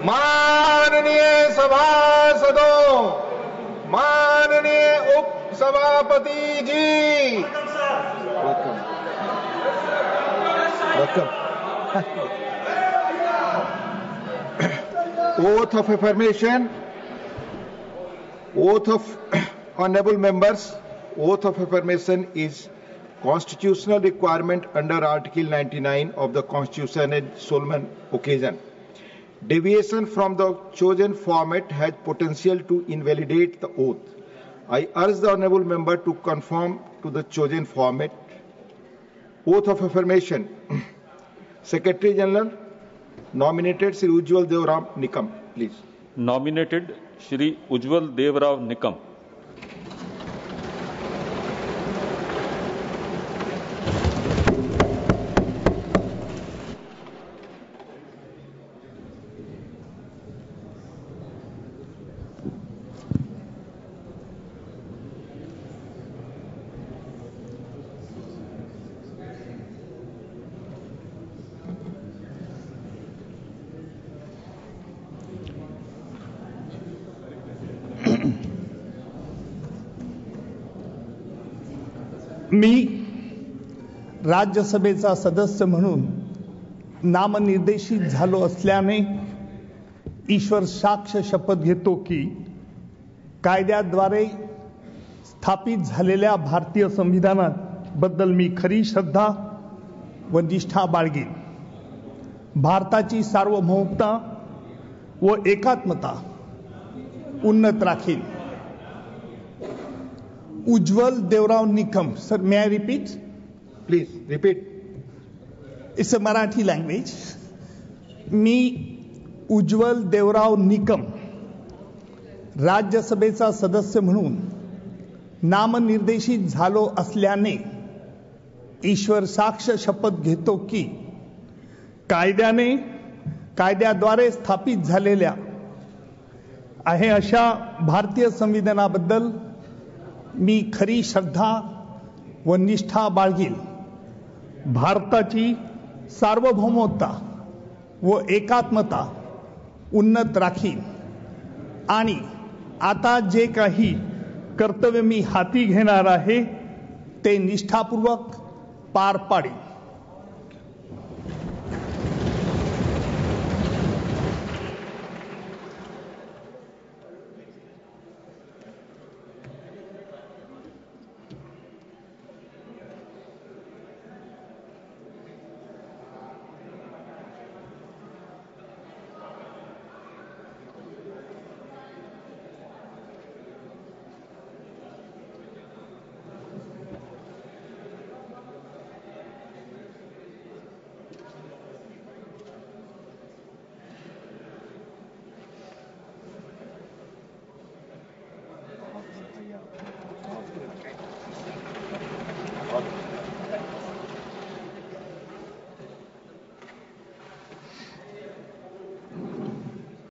माननीय सभासदों, माननीय उप सभापति जी, oath of affirmation. Oath of honorable members. Oath of affirmation is constitutional requirement under Article 99 of the Constitution and solemn occasion. Deviation from the chosen format has potential to invalidate the oath. I urge the honorable member to conform to the chosen format. Oath of affirmation. Secretary General nominated Shri Ujjwal Devrao Nikam, please. Nominated Shri Ujjwal Devrao Nikam. मी राज्यसभेचा सदस्य म्हणून नामनिर्देशित झालो असल्याने ईश्वर साक्ष शपथ घेतो की कायद्याद्वारे स्थापित झालेल्या भारतीय संविधानाबद्दल मी खरी श्रद्धा व निष्ठा बाळगेन. भारताची सार्वभौमता व एकात्मता उन्नत Rakhine. Ujjwal Devrao Nikam. Sir, may I repeat? Please, repeat. It's a Marathi language. मी उज्ज्वल देवराव निकम राज्यसभेचा सदस्य म्हणून नामनिर्देशित झालो असल्याने ईश्वर साक्ष शपथ घेतो की कायद्याद्वारे स्थापित झालेल्या आहे अशा भारतीय संविधानाबद्दल मी खरी श्रद्धा व निष्ठा बाळगीन. भारताची सार्वभौमता व एकात्मता उन्नत राखीन आणि आता जे काही कर्तव्य मी हाती घेणार आहे ते निष्ठापूर्वक पार पाडेन.